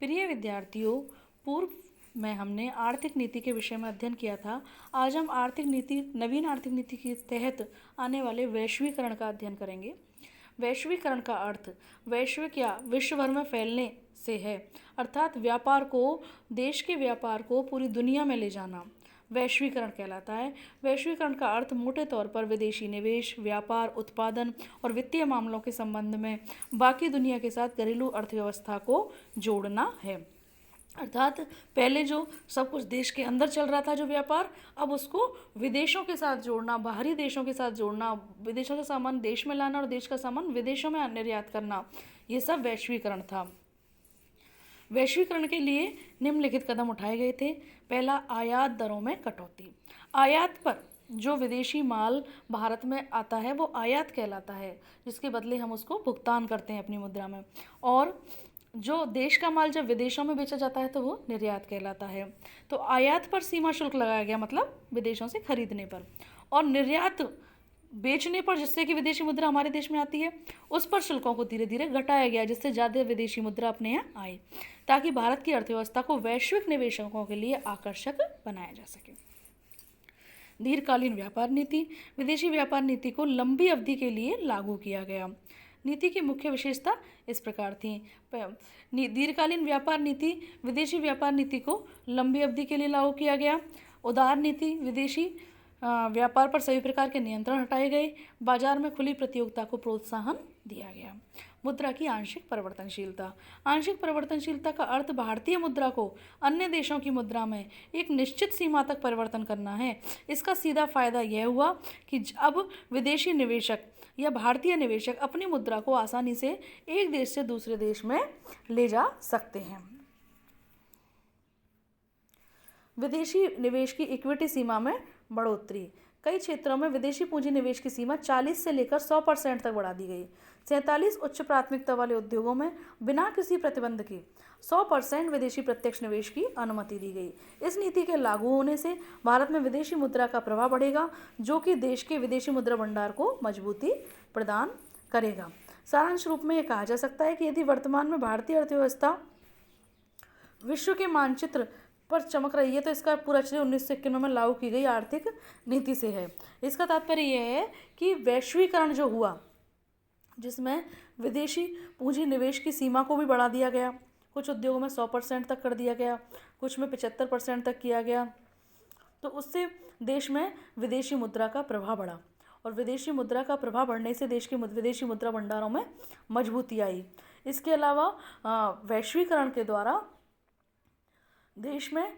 प्रिय विद्यार्थियों, पूर्व में हमने आर्थिक नीति के विषय में अध्ययन किया था। आज हम नवीन आर्थिक नीति के तहत आने वाले वैश्वीकरण का अध्ययन करेंगे। वैश्वीकरण का अर्थ वैश्विक या विश्व भर में फैलने से है, अर्थात देश के व्यापार को पूरी दुनिया में ले जाना वैश्वीकरण कहलाता है। वैश्वीकरण का अर्थ मोटे तौर पर विदेशी निवेश, व्यापार, उत्पादन और वित्तीय मामलों के संबंध में बाकी दुनिया के साथ घरेलू अर्थव्यवस्था को जोड़ना है। अर्थात पहले जो सब कुछ देश के अंदर चल रहा था जो व्यापार, अब उसको विदेशों के साथ जोड़ना, बाहरी देशों के साथ जोड़ना, विदेशों का सामान देश में लाना और देश का सामान विदेशों में निर्यात करना, ये सब वैश्वीकरण था। वैश्वीकरण के लिए निम्नलिखित कदम उठाए गए थे। पहला, आयात दरों में कटौती। आयात पर जो विदेशी माल भारत में आता है वो आयात कहलाता है, जिसके बदले हम उसको भुगतान करते हैं अपनी मुद्रा में। और जो देश का माल जब विदेशों में बेचा जाता है तो वो निर्यात कहलाता है। तो आयात पर सीमा शुल्क लगाया गया, मतलब विदेशों से खरीदने पर, और निर्यात बेचने पर, जिससे कि विदेशी मुद्रा हमारे देश में आती है, उस पर शुल्कों को धीरे धीरे घटाया गया, जिससे ज़्यादा विदेशी मुद्रा अपने यहाँ आए, ताकि भारत की अर्थव्यवस्था को वैश्विक निवेशकों के लिए आकर्षक बनाया जा सके। दीर्घकालीन व्यापार नीति। विदेशी व्यापार नीति को लंबी अवधि के लिए लागू किया गया। नीति की मुख्य विशेषता इस प्रकार थी। दीर्घकालीन व्यापार नीति, विदेशी व्यापार नीति को लंबी अवधि के लिए लागू किया गया। उदार नीति, विदेशी व्यापार पर सभी प्रकार के नियंत्रण हटाए गए। बाजार में खुली प्रतियोगिता को प्रोत्साहन दिया गया। मुद्रा की आंशिक परिवर्तनशीलता। आंशिक परिवर्तनशीलता का अर्थ भारतीय मुद्रा को अन्य देशों की मुद्रा में एक निश्चित सीमा तक परिवर्तन करना है। इसका सीधा फायदा यह हुआ कि अब विदेशी निवेशक या भारतीय निवेशक अपनी मुद्रा को आसानी से एक देश से दूसरे देश में ले जा सकते हैं। विदेशी निवेश की इक्विटी सीमा में बढ़ोतरी। कई क्षेत्रों में विदेशी पूंजी निवेश की सीमा 40 से लेकर 100% तक बढ़ा दी गई। 47 उच्च प्राथमिकता वाले उद्योगों में बिना किसी प्रतिबंध के 100% विदेशी प्रत्यक्ष निवेश की अनुमति दी गई। इस नीति के लागू होने से भारत में विदेशी मुद्रा का प्रवाह बढ़ेगा, जो कि देश के विदेशी मुद्रा भंडार को मजबूती प्रदान करेगा। सारांश रूप में यह कहा जा सकता है कि यदि वर्तमान में भारतीय अर्थव्यवस्था विश्व के मानचित्र पर चमक रही है, तो इसका पूरा श्रेय 1991 में लागू की गई आर्थिक नीति से है। इसका तात्पर्य यह है कि वैश्वीकरण जो हुआ, जिसमें विदेशी पूंजी निवेश की सीमा को भी बढ़ा दिया गया, कुछ उद्योगों में 100% तक कर दिया गया, कुछ में 75% तक किया गया, तो उससे देश में विदेशी मुद्रा का प्रभाव बढ़ा, और विदेशी मुद्रा का प्रभाव बढ़ने से देश के विदेशी मुद्रा भंडारों में मजबूती आई। इसके अलावा वैश्वीकरण के द्वारा देश में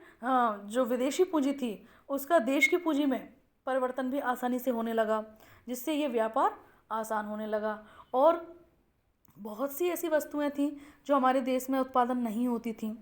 जो विदेशी पूंजी थी उसका देश की पूंजी में परिवर्तन भी आसानी से होने लगा, जिससे ये व्यापार आसान होने लगा। और बहुत सी ऐसी वस्तुएं थीं जो हमारे देश में उत्पादन नहीं होती थीं,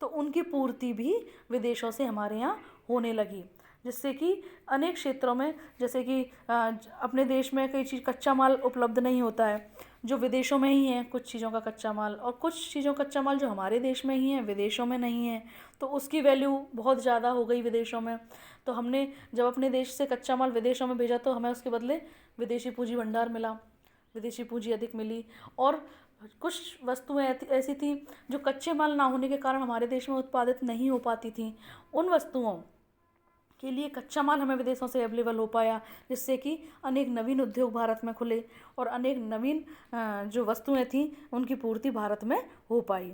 तो उनकी पूर्ति भी विदेशों से हमारे यहाँ होने लगी, जिससे कि अनेक क्षेत्रों में, जैसे कि अपने देश में कई चीज़ कच्चा माल उपलब्ध नहीं होता है, जो विदेशों में ही है कुछ चीज़ों का कच्चा माल, और कुछ चीज़ों का कच्चा माल जो हमारे देश में ही है विदेशों में नहीं है, तो उसकी वैल्यू बहुत ज़्यादा हो गई विदेशों में। तो हमने जब अपने देश से कच्चा माल विदेशों में भेजा तो हमें उसके बदले विदेशी पूंजी भंडार मिला, विदेशी पूंजी अधिक मिली। और कुछ वस्तुएं ऐसी थी जो कच्चे माल ना होने के कारण हमारे देश में उत्पादित नहीं हो पाती थी, उन वस्तुओं के लिए कच्चा माल हमें विदेशों से अवेलेबल हो पाया, जिससे कि अनेक नवीन उद्योग भारत में खुले और अनेक नवीन जो वस्तुएं थीं उनकी पूर्ति भारत में हो पाई।